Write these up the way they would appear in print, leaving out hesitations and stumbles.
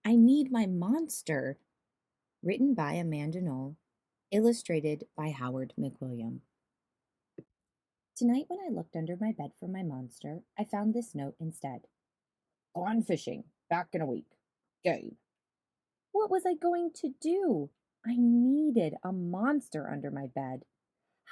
I need my monster. Written by Amanda Knoll, illustrated by Howard McWilliam. Tonight, when I looked under my bed for my monster, I found this note instead. Gone fishing. Back in a week. Gabe. What was I going to do? I needed a monster under my bed.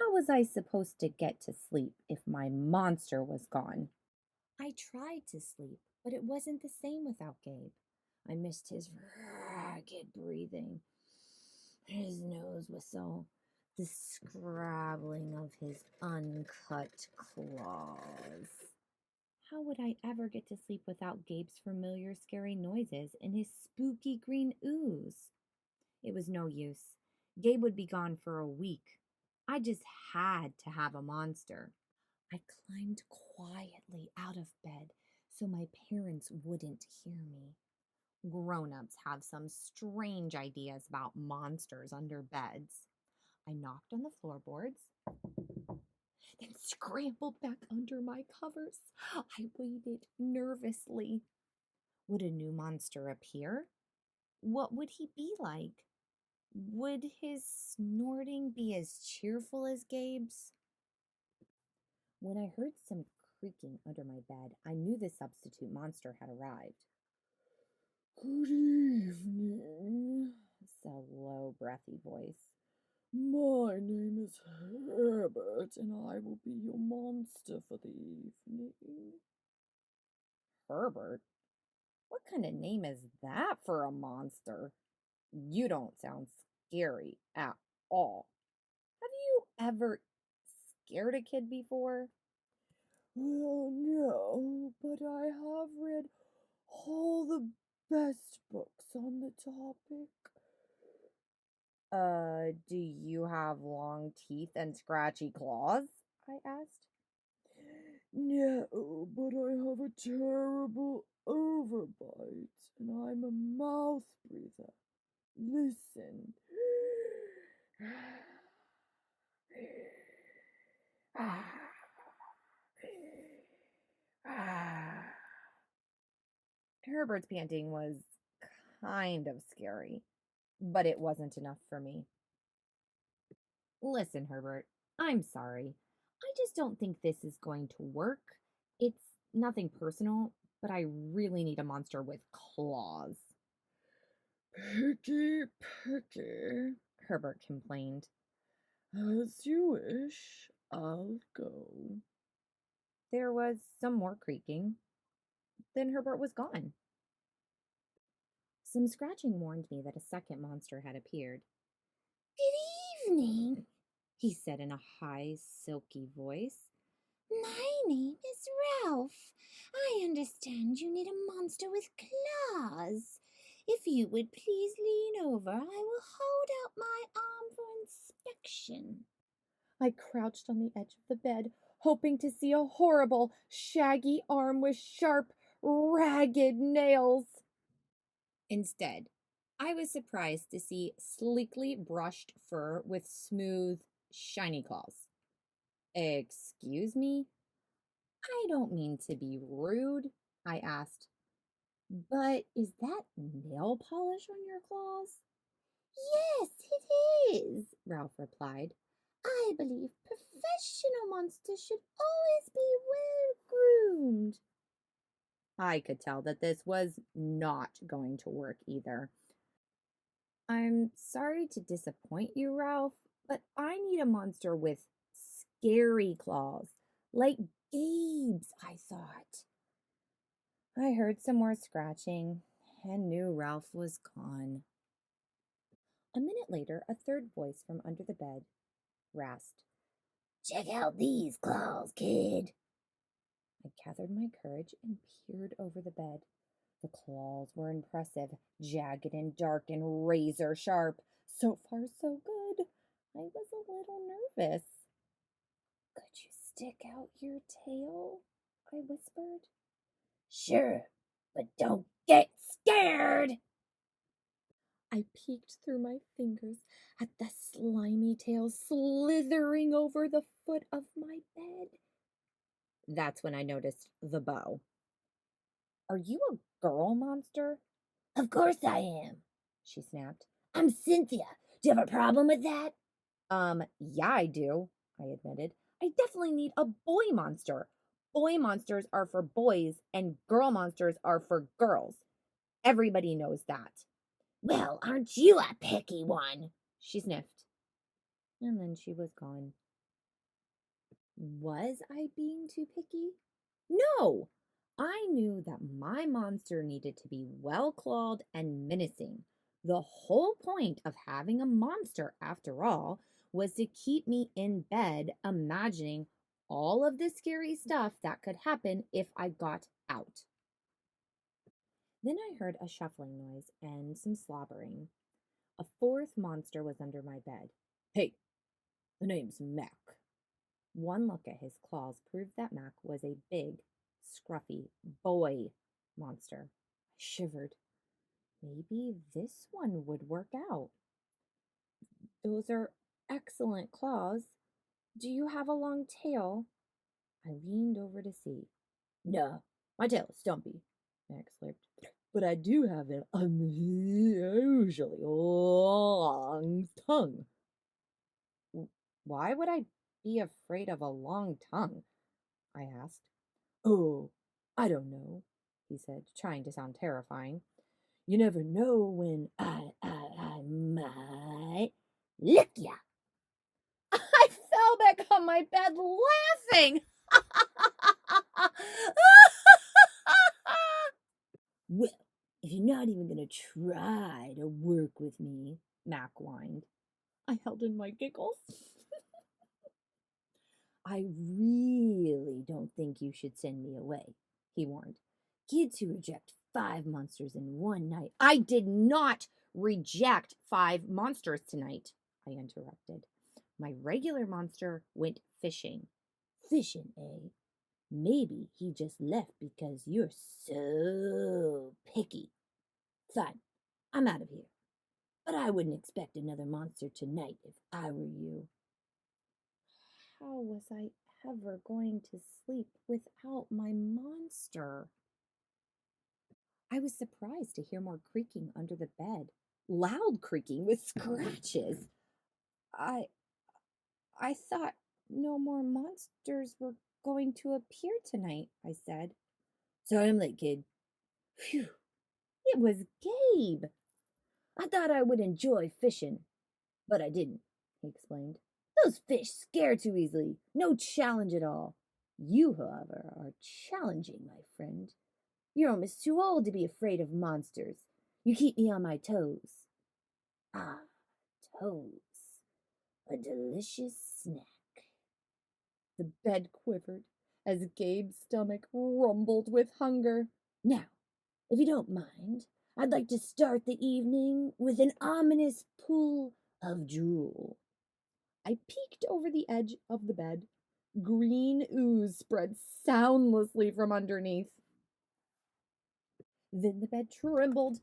How was I supposed to get to sleep if my monster was gone? I tried to sleep, but it wasn't the same without Gabe. I missed his ragged breathing, his nose whistle, the scrabbling of his uncut claws. How would I ever get to sleep without Gabe's familiar scary noises and his spooky green ooze? It was no use. Gabe would be gone for a week. I just had to have a monster. I climbed quietly out of bed so my parents wouldn't hear me. Grown-ups have some strange ideas about monsters under beds. I knocked on the floorboards, then scrambled back under my covers. I waited nervously. Would a new monster appear? What would he be like? Would his snorting be as cheerful as Gabe's? When I heard some creaking under my bed, I knew the substitute monster had arrived. Good evening, said a low, breathy voice. My name is Herbert, and I will be your monster for the evening. Herbert? What kind of name is that for a monster? You don't sound scary at all. Have you ever scared a kid before? Well, no, but I have read all the best books on the topic. Do you have long teeth and scratchy claws? I asked. No, but I have a terrible overbite, and I'm a mouth breather. Listen. Herbert's panting was kind of scary, but it wasn't enough for me. Listen, Herbert, I'm sorry. I just don't think this is going to work. It's nothing personal, but I really need a monster with claws. Picky, picky, Herbert complained. As you wish, I'll go. There was some more creaking. Then Herbert was gone. Some scratching warned me that a second monster had appeared. Good evening, he said in a high, silky voice. My name is Ralph. I understand you need a monster with claws. If you would please lean over, I will hold out my arm for inspection. I crouched on the edge of the bed, hoping to see a horrible, shaggy arm with sharp, ragged nails. Instead, I was surprised to see sleekly brushed fur with smooth, shiny claws. Excuse me? I don't mean to be rude, I asked, but is that nail polish on your claws? Yes, it is, Ralph replied. I believe professional monsters should always be well groomed. I could tell that this was not going to work either. I'm sorry to disappoint you, Ralph, but I need a monster with scary claws, like Gabe's, I thought. I heard some more scratching and knew Ralph was gone. A minute later, a third voice from under the bed rasped, Check out these claws, kid. I gathered my courage and peered over the bed. The claws were impressive, jagged and dark and razor sharp. So far, so good. I was a little nervous. Could you stick out your tail? I whispered. Sure, but don't get scared. I peeked through my fingers at the slimy tail slithering over the foot of my bed. That's when I noticed the bow. Are you a girl monster? Of course I am, she snapped. I'm Cynthia. Do you have a problem with that? Yeah, I do, I admitted. I definitely need a boy monster. Boy monsters are for boys, and girl monsters are for girls. Everybody knows that. Well, aren't you a picky one? She sniffed, and then she was gone. Was I being too picky? No! I knew that my monster needed to be well clawed and menacing. The whole point of having a monster, after all, was to keep me in bed imagining all of the scary stuff that could happen if I got out. Then I heard a shuffling noise and some slobbering. A fourth monster was under my bed. Hey, the name's Mack. One look at his claws proved that Mack was a big, scruffy boy monster. I shivered. Maybe this one would work out. Those are excellent claws. Do you have a long tail? I leaned over to see. No, my tail is stumpy, Max slipped. But I do have an unusually long tongue. Why would I be afraid of a long tongue? I asked. Oh, I don't know, he said, trying to sound terrifying. You never know when I might lick ya. I fell back on my bed laughing. Well, if you're not even going to try to work with me, Mac whined. I held in my giggles. I really don't think you should send me away, he warned. Kids who reject 5 monsters in one night. I did not reject 5 monsters tonight, I interrupted. My regular monster went fishing. Fishing, eh? Maybe he just left because you're so picky. Fine, I'm out of here. But I wouldn't expect another monster tonight if I were you. How was I ever going to sleep without my monster? I was surprised to hear more creaking under the bed. Loud creaking with scratches. I thought no more monsters were going to appear tonight, I said. Sorry I'm late, kid. Phew, it was Gabe. I thought I would enjoy fishing, but I didn't, he explained. Those fish scare too easily. No challenge at all. You, however, are challenging, my friend. You're almost too old to be afraid of monsters. You keep me on my toes. Ah, toes. A delicious snack. The bed quivered as Gabe's stomach rumbled with hunger. Now, if you don't mind, I'd like to start the evening with an ominous pool of drool. I peeked over the edge of the bed. Green ooze spread soundlessly from underneath. Then the bed trembled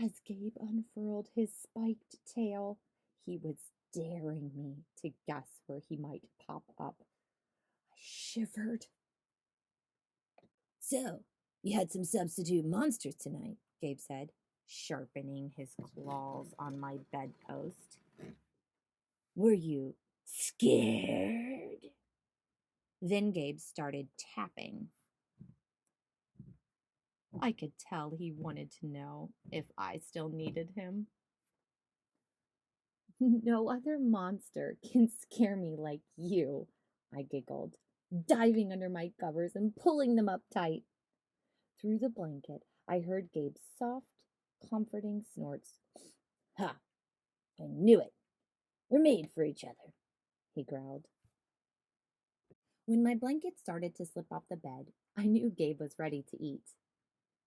as Gabe unfurled his spiked tail. He was daring me to guess where he might pop up. I shivered. So, you had some substitute monsters tonight, Gabe said, sharpening his claws on my bedpost. Were you scared? Then Gabe started tapping. I could tell he wanted to know if I still needed him. No other monster can scare me like you, I giggled, diving under my covers and pulling them up tight. Through the blanket, I heard Gabe's soft, comforting snorts. Ha! I knew it. We're made for each other, he growled. When my blanket started to slip off the bed, I knew Gabe was ready to eat.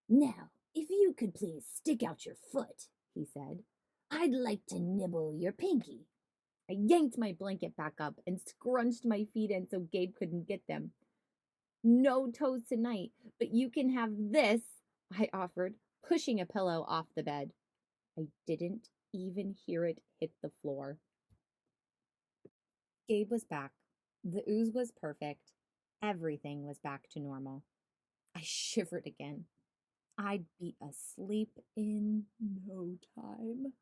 Now, if you could please stick out your foot, he said, I'd like to nibble your pinky. I yanked my blanket back up and scrunched my feet in so Gabe couldn't get them. No toes tonight, but you can have this, I offered, pushing a pillow off the bed. I didn't even hear it hit the floor. Gabe was back. The ooze was perfect. Everything was back to normal. I shivered again. I'd be asleep in no time.